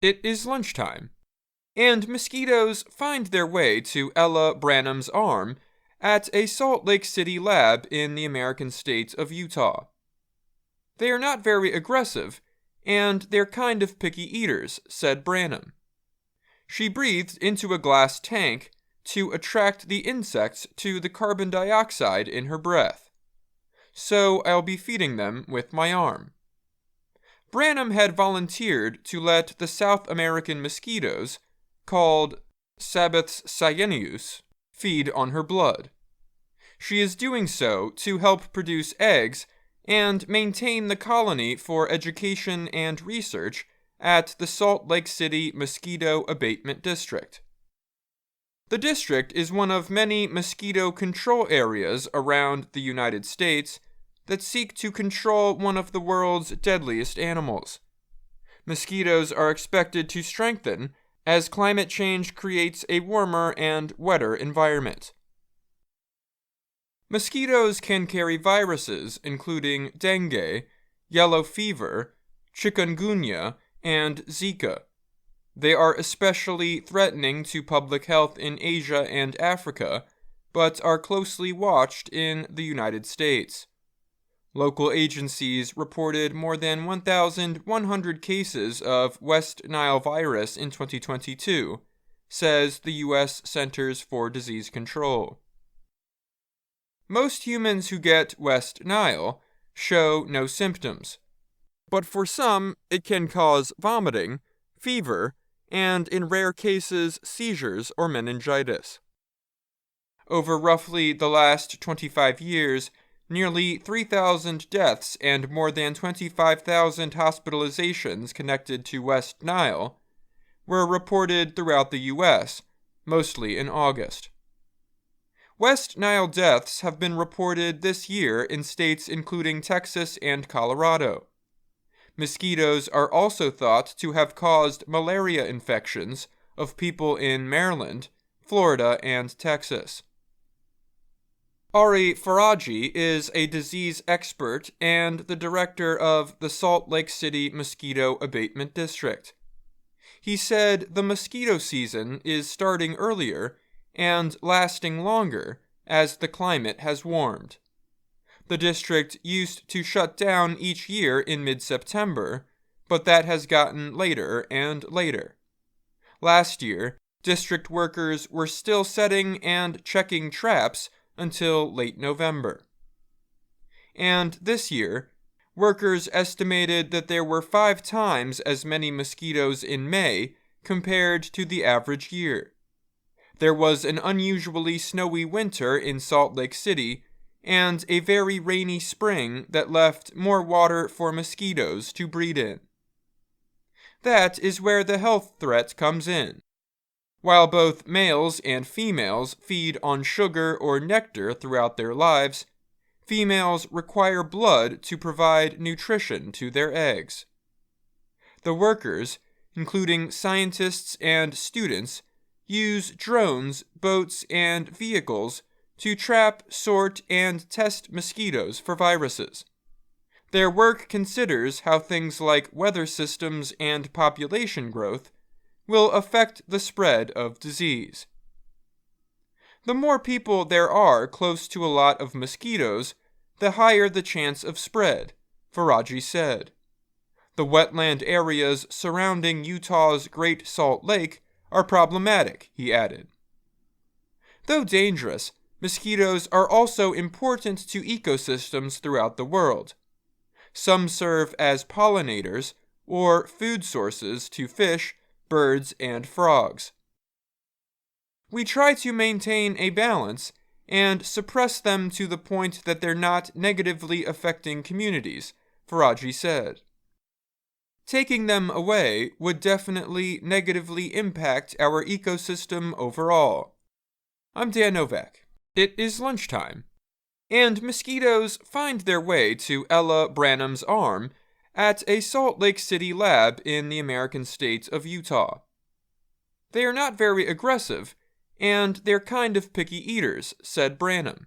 It is lunchtime, and mosquitoes find their way to Ella Branham's arm at a Salt Lake City lab in the American state of Utah. They are not very aggressive, and they're kind of picky eaters, said Branham. She breathed into a glass tank to attract the insects to the carbon dioxide in her breath. So I'll be feeding them with my arm. Branham had volunteered to let the South American mosquitoes, called Sabbaths cyaneus, feed on her blood. She is doing so to help produce eggs and maintain the colony for education and research at the Salt Lake City Mosquito Abatement District. The district is one of many mosquito control areas around the United States that seek to control one of the world's deadliest animals. Mosquitoes are expected to strengthen as climate change creates a warmer and wetter environment. Mosquitoes can carry viruses including dengue, yellow fever, chikungunya, and Zika. They are especially threatening to public health in Asia and Africa, but are closely watched in the United States. Local agencies reported more than 1,100 cases of West Nile virus in 2022, says the U.S. Centers for Disease Control. Most humans who get West Nile show no symptoms, but for some it can cause vomiting, fever, and in rare cases seizures or meningitis. Over roughly the last 25 years, nearly 3,000 deaths and more than 25,000 hospitalizations connected to West Nile were reported throughout the U.S., mostly in August. West Nile deaths have been reported this year in states including Texas and Colorado. Mosquitoes are also thought to have caused malaria infections of people in Maryland, Florida, and Texas. Ari Faraji is a disease expert and the director of the Salt Lake City Mosquito Abatement District. He said the mosquito season is starting earlier and lasting longer as the climate has warmed. The district used to shut down each year in mid-September, but that has gotten later and later. Last year, district workers were still setting and checking traps until late November. And this year, workers estimated that there were 5 times as many mosquitoes in May compared to the average year. There was an unusually snowy winter in Salt Lake City and a very rainy spring that left more water for mosquitoes to breed in. That is where the health threat comes in. While both males and females feed on sugar or nectar throughout their lives, females require blood to provide nutrition to their eggs. The workers, including scientists and students, use drones, boats, and vehicles to trap, sort, and test mosquitoes for viruses. Their work considers how things like weather systems and population growth will affect the spread of disease. The more people there are close to a lot of mosquitoes, the higher the chance of spread, Faraji said. The wetland areas surrounding Utah's Great Salt Lake are problematic, he added. Though dangerous, mosquitoes are also important to ecosystems throughout the world. Some serve as pollinators or food sources to fish, birds, and frogs. We try to maintain a balance and suppress them to the point that they're not negatively affecting communities, Faraji said. Taking them away would definitely negatively impact our ecosystem overall. I'm Dan Novak. It is lunchtime, and mosquitoes find their way to Ella Branham's arm at a Salt Lake City lab in the American state of Utah. They are not very aggressive, and they're kind of picky eaters, said Branham.